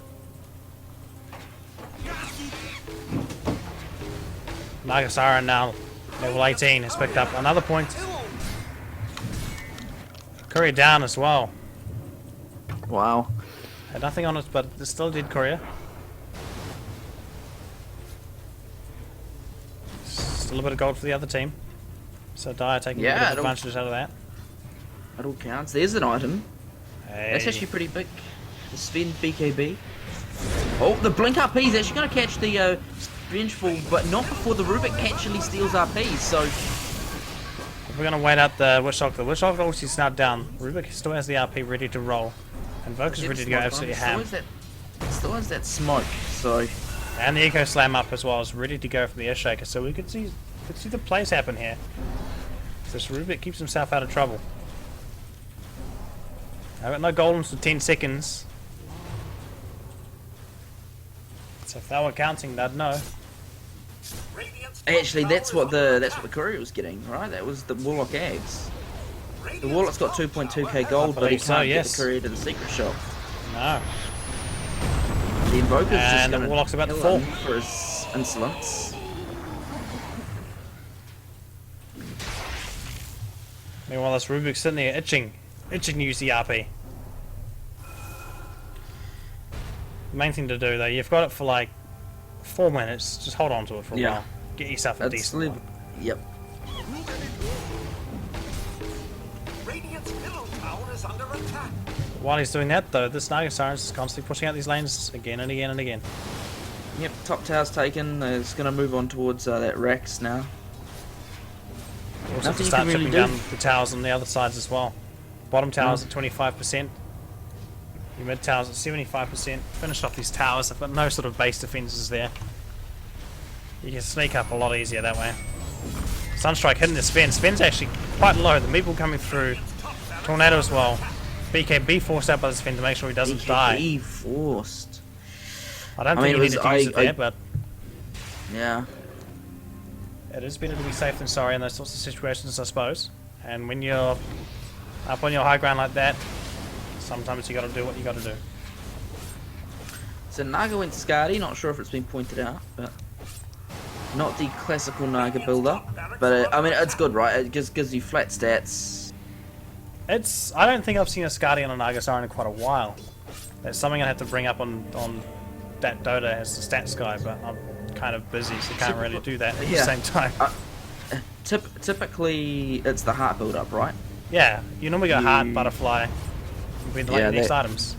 Nagasara now, level 18, has picked up another point. Courier down as well. Wow. Had nothing on it, but it still did Courier. Still a bit of gold for the other team. So Dire taking a bit of advantage out of that. It all counts. There's an item. Hey. That's actually pretty big. The Sven BKB. Oh, the Blink RP is actually going to catch the Vengeful, but not before the Rubik actually steals RPs, so... We're going to wait out the Witchhawk. The Witchhawk obviously is now down. Rubik still has the RP ready to roll. And Voker's ready to go absolutely ham. Still has that smoke, so... And the Eco Slam up as well is ready to go from the Earthshaker, so we could see the plays happen here. This Rubik keeps himself out of trouble. I've got no golems for 10 seconds. So if they were counting, they'd know. Actually, that's what the courier was getting, right? That was the Warlock eggs. The Warlock's got 2.2k gold, but he can't get the courier to the secret shop. No. The Invoker's and just the Warlock's about to fall for his insolence. Meanwhile, this Rubik's sitting there itching to use the RP. The main thing to do though, you've got it for like 4 minutes, just hold on to it for a while. Get yourself a decent one. Yep. While he's doing that though, this Nagasara is constantly pushing out these lanes again and again and again. Yep, top tower's taken. It's going to move on towards that Rex now. Also to start chipping down the towers on the other sides as well. Bottom towers at 25%. Your mid towers at 75%. Finish off these towers. I've got no sort of base defenses there. You can sneak up a lot easier that way. Sunstrike hitting the Sven. Sven's actually quite low. The meeple coming through. Tornado as well. BKB forced out by the Sven to make sure he doesn't die. BKB forced. I don't think he needed to use it there, but... Yeah. It is better to be safe than sorry in those sorts of situations, I suppose. And when you're up on your high ground like that, sometimes you got to do what you got to do. So Naga went Skadi, not sure if it's been pointed out, but not the classical Naga builder. But I mean, it's good, right? It just gives you flat stats. I don't think I've seen a Skadi on a Nagasara in quite a while. That's something I have to bring up on that Dota as the stats guy, but I'm kind of busy, so can't really do that at the same time. Typically, it's the heart build up, right? Yeah, you normally go heart, butterfly, with the next items.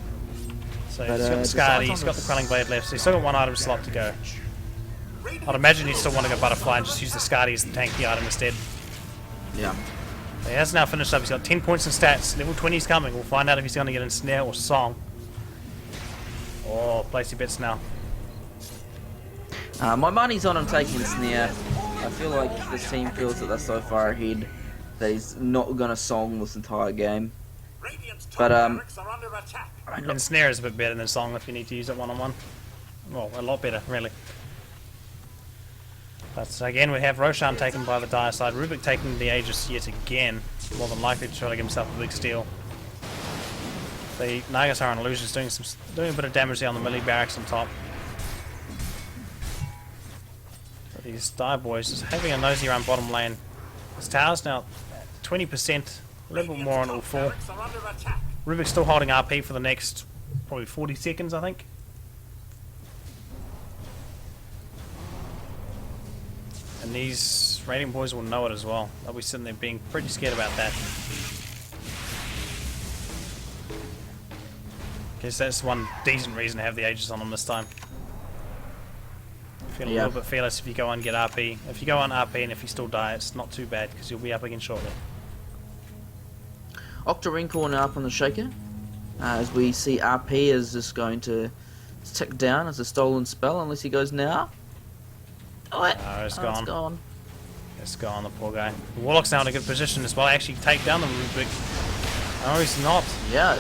So he's got the Skadi, he's got the Quelling Blade left, so he's still got one item slot to go. I'd imagine he'd still want to go butterfly and just use the Skadi as the tanky item instead. Yeah. He has now finished up, he's got 10 points in stats, level 20 is coming, we'll find out if he's going to get in Snare or Song. Oh, place your bets now. My money's on him taking Snare. I feel like this team feels that they're so far ahead that he's not going to Song this entire game. But, and Snare is a bit better than Song if you need to use it one-on-one. Well, a lot better, really. But again, we have Roshan taken by the Dire side. Rubik taking the Aegis yet again. More than likely to try to give himself a big steal. The Nagasara and Illusion's doing a bit of damage there on the melee barracks on top. But these Dire boys just having a nosy around bottom lane. This tower's now 20%, a little bit more on all four. Rubik's still holding RP for the next probably 40 seconds, I think. And these Radiant boys will know it as well. They'll be sitting there being pretty scared about that. Guess that's one decent reason to have the Aegis on them this time. Feel a little bit fearless if you go on and get RP. If you go on RP and if you still die, it's not too bad because you'll be up again shortly. Octarine corner up on the Shaker. As we see RP is just going to tick down as a stolen spell unless he goes now. Oh, It's gone. It's gone. It's gone, the poor guy. The Warlock's now in a good position as well. Actually take down the Rubik. No, he's not. Yeah,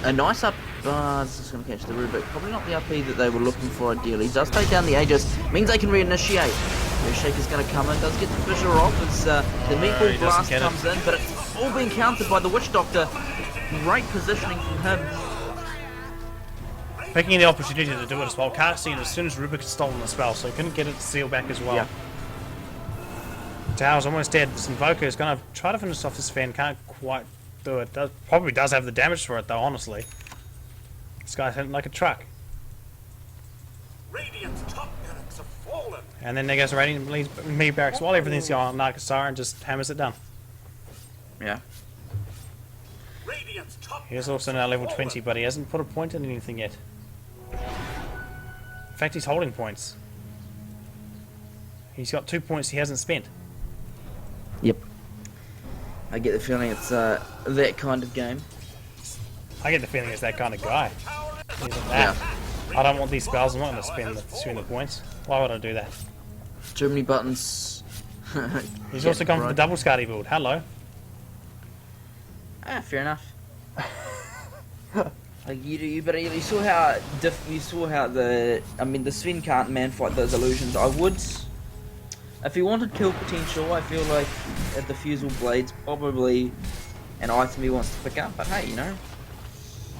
a nice up. This is going to catch the Rubik. Probably not the RP that they were looking for ideally. Does take down the Aegis. Means they can reinitiate. Earthshaker's going to come in. Does get the fissure off as the meatball blast comes in. But it's all being countered by the Witch Doctor. Great positioning from him. Picking the opportunity to do it as well. Casting it as soon as Rubik had stolen the spell, so he couldn't get it to seal back as well. Yeah. Tower's almost dead. This Invoker is going to try to finish off this fan. Can't quite do it. Probably does have the damage for it though, honestly. This guy's hitting like a truck. Radiant's top barracks have fallen. And then there goes Radiant me barracks while everything's going on. Nagasara and just hammers it down. Yeah. Radiant's top He's also now level 20, but he hasn't put a point in anything yet. In fact, he's holding points. He's got 2 points he hasn't spent. Yep. I get the feeling it's that kind of game. I get the feeling it's that kind of guy. He's like that. Yeah. I don't want these spells. I'm not going to spend the points. Why would I do that? Too many buttons. He's also gone for the double Scotty build. Hello. Fair enough. Like you saw how the Sven can't man fight those illusions. I would, if he wanted kill potential, I feel like at the Fusel Blade's probably an item he wants to pick up. But hey, you know,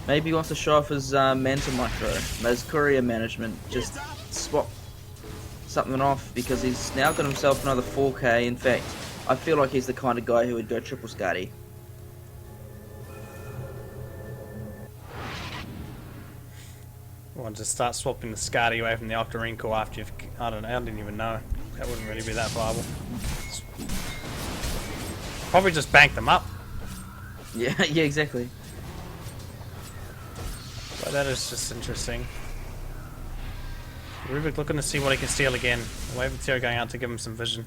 maybe he wants to show off his Manta Micro, his courier management. Just swap something off because he's now got himself another 4K. In fact, I feel like he's the kind of guy who would go triple Scotty. Or just start swapping the Scotty away from the Octarine core after you've... I don't know, I didn't even know. That wouldn't really be that viable. Probably just bank them up. Yeah, yeah, exactly. But that is just interesting. Rubik looking to see what he can steal again. Wave of Terror going out to give him some vision.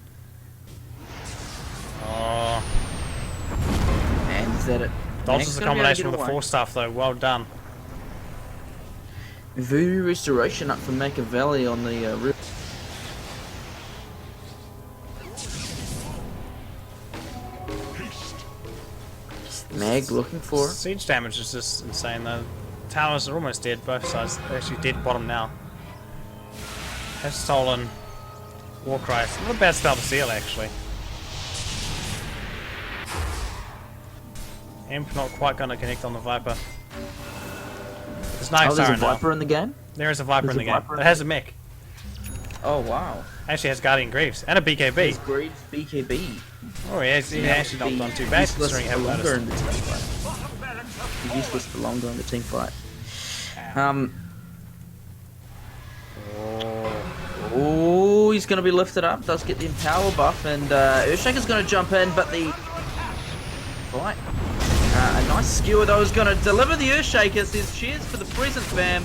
Oh. And is that it? Dodges the combination with the 4 stuff though, well done. Voodoo Restoration up for Machiavelli on the roof. Mag looking for it. Siege damage is just insane though. Towers are almost dead, both sides. They're actually dead bottom now. Has stolen Warcry. It's not a bad spell to seal actually. Imp not quite going to connect on the Viper. There's no There's a Siren now. Viper in the game? There is a Viper in the game. It has a mech. Oh wow. Actually has Guardian Greaves and a BKB. It's Greaves BKB. Oh yeah, he actually not done too bad considering how longer in noticed. the team fight. He's useless for longer in the team fight. Oh, he's going to be lifted up. Does get the Empower buff, and Earthshaker's going to jump in, but the fight. A nice skewer though is going to deliver the Earthshaker. Says cheers for the present, fam.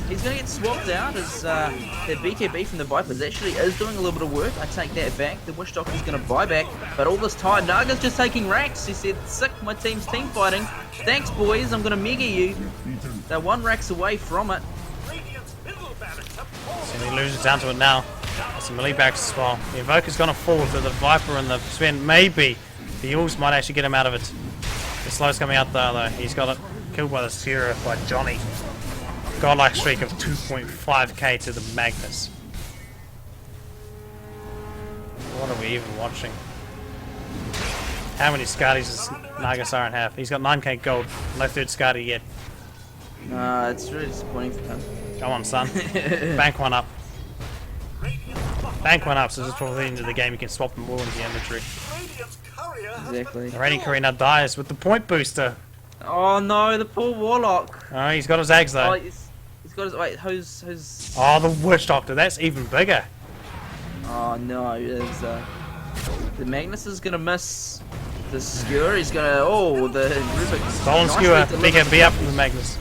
He's going to get swapped out as the BKB from the Vipers actually is doing a little bit of work. I take that back. The Witch Doctor's going to buy back. But all this time, Naga's just taking racks. He said, sick, my team's team fighting. Thanks, boys. I'm going to mega you. They're 1 racks away from it. So he loses down to it now. That's some melee backs as well. The Invoker's going to fall with the Viper and the Sven. Maybe the Yules might actually get him out of it. The slow's coming out there though. He's got it killed by the Sierra by Johnny. Godlike streak of 2.5k to the Magnus. What are we even watching? How many Scotties does Nagasaran have? He's got 9k gold. No 3rd Scotty yet. It's really disappointing for him. Come on, son. Bank one up. Bank one up so just before the end of the game you can swap them all into the inventory. Exactly. The Radiant Courier now dies with the point booster. Oh no, the poor Warlock. Oh, he's got his eggs though. Oh, he's got his. Wait, who's. Oh, the Witch Doctor. That's even bigger. Oh no, there's the Magnus is gonna miss the skewer. He's gonna. Oh, the Rubik. Stolen skewer. BKB up from the Magnus.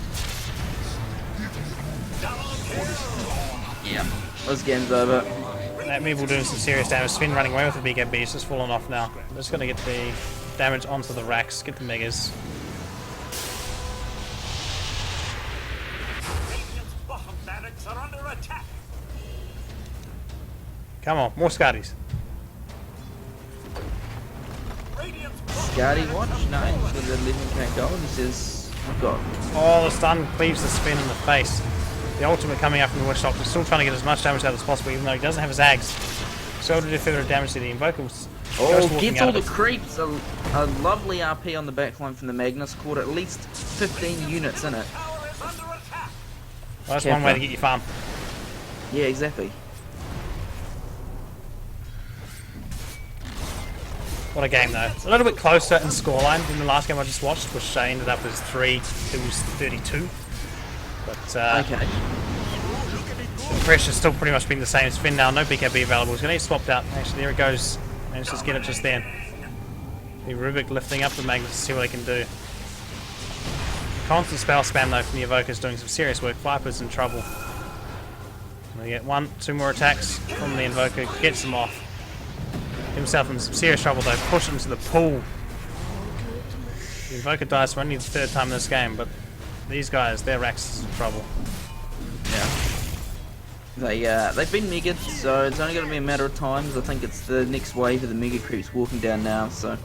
Yeah, this game's over. That Meeble doing some serious damage. Sven running away with the BKB. It's just fallen off now. Just gonna get the damage onto the racks. Get the megas. Come on, more Scotties. Scotty watch? No, with the 11k gold. He says, I've got. Oh, the stun cleaves the spin in the face. The ultimate coming up from the Witch Doctor, still trying to get as much damage out as possible, even though he doesn't have his Ags. So to do further damage to the Invocals. Oh, gets all the creeps. A lovely RP on the backline from the Magnus. Caught at least 15 units in it. Well, that's one way to get your farm. Yeah, exactly. What a game though. A little bit closer in scoreline than the last game I just watched, which ended up as 3 to 32. But Okay. the pressure's still pretty much been the same. It's been now no BKB available. He's going to get swapped out. Actually, there it goes. Managed to get it just then. The Rubik lifting up the Magnus to see what they can do. Constant spell spam though from the Evoker's doing some serious work. Viper's in trouble. We get 1, 2 more attacks from the Invoker. Gets him off. Himself in some serious trouble though. Push him to the pool. The Invoker dies for only the 3rd time in this game, but these guys, their Rax is in trouble. Yeah. They've been mega, so it's only going to be a matter of time. I think it's the next wave of the mega creeps walking down now. So.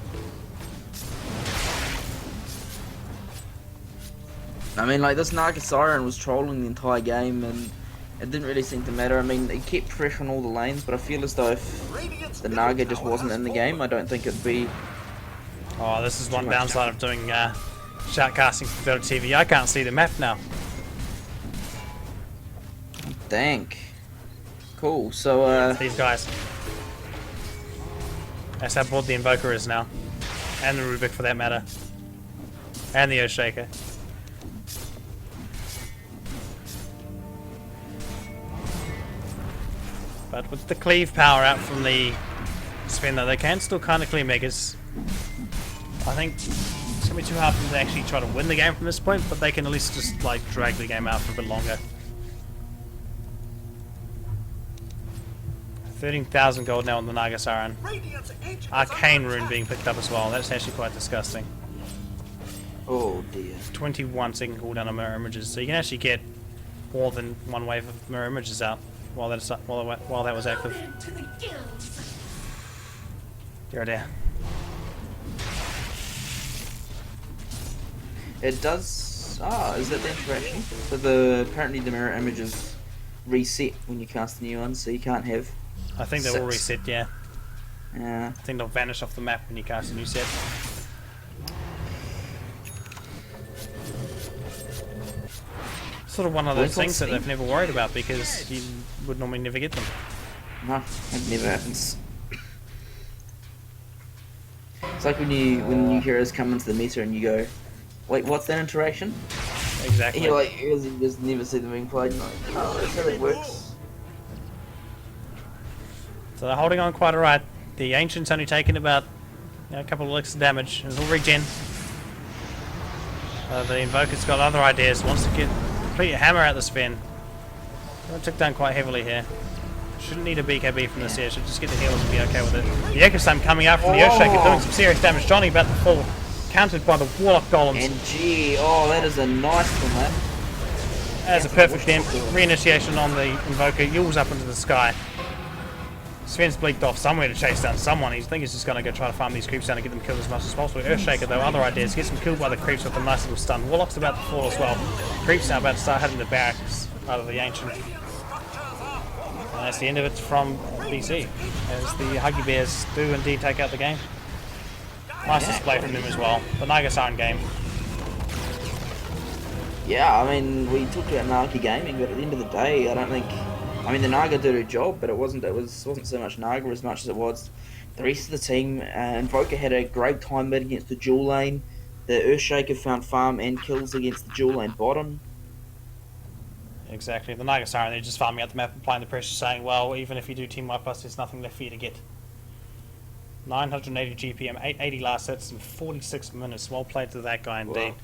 I mean, like, this Naga Siren was trolling the entire game, and it didn't really seem to matter. I mean, it kept pressure on all the lanes, but I feel as though if the Naga just wasn't in the game, I don't think it'd be... Oh, this is one downside of doing shoutcasting for Dota TV. I can't see the map now. Dank. Cool, so, These guys. That's how bored the Invoker is now. And the Rubik for that matter. And the Earthshaker. But with the cleave power out from the spin though, they can still kind of clear Megas. I think it's going to be too hard for them to actually try to win the game from this point, but they can at least just like drag the game out for a bit longer. 13,000 gold now on the Naga Siren. Arcane Rune being picked up as well. That's actually quite disgusting. oh dear. 21-second cooldown on mirror images, so you can actually get more than one wave of mirror images out while that was active. There. It does... Ah, is that the interaction? So apparently the mirror images reset when you cast a new one, so you can't have... I think they will reset, yeah. Yeah. I think they'll vanish off the map when you cast a new set. Sort of one of those things that they've never worried about because you would normally never get them. No, it never happens. It's like when new heroes come into the meta and you go, wait, what's that interaction? Exactly. And you're like, you just never see them being played. You're like, oh, that's how that works. So they're holding on quite alright. The Ancient's only taken about a couple of licks of damage. It'll regen. The Invoker's got other ideas. Wants to complete a hammer out the spin. It took down quite heavily here. Shouldn't need a BKB from this here. Should just get the heals and be okay with it. The Echo Slam coming out from the Earthshaker doing some serious damage. Johnny about to fall. Countered by the Warlock Golems. And gee, oh, that is a nice one, that. That's a perfect reinitiation on the Invoker. Yules up into the sky. Sven's bleaked off somewhere to chase down someone. I think he's just going to go try to farm these creeps down and get them killed as much as possible. Earthshaker, though, other ideas. Gets them killed by the creeps with a nice little stun. Warlock's about to fall as well. Creeps now about to start hitting the barracks out of the Ancient. And that's the end of it from BC, as the Huggy Bears do indeed take out the game. Nice display from them as well. The Naga Siren game. Yeah, I mean, we talked about Naga gaming, but at the end of the day, I don't think... I mean, the Naga did her job, but it wasn't so much Naga as much as it was the rest of the team. Invoker had a great time mid against the dual lane. The Earthshaker found farm and kills against the dual lane bottom. Exactly. The Naga Siren, they're just farming out the map and applying the pressure, saying, well, even if you do team wipe us, there's nothing left for you to get. 980 GPM, 880 last hits in 46 minutes. Well played to that guy indeed. Wow.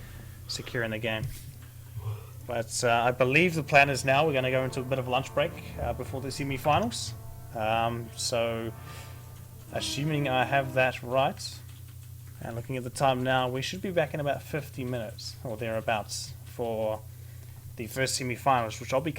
Securing the game. But I believe the plan is now we're going to go into a bit of a lunch break before the semi-finals. So, assuming I have that right, and looking at the time now, we should be back in about 50 minutes or thereabouts for the first semi-finals, which I'll be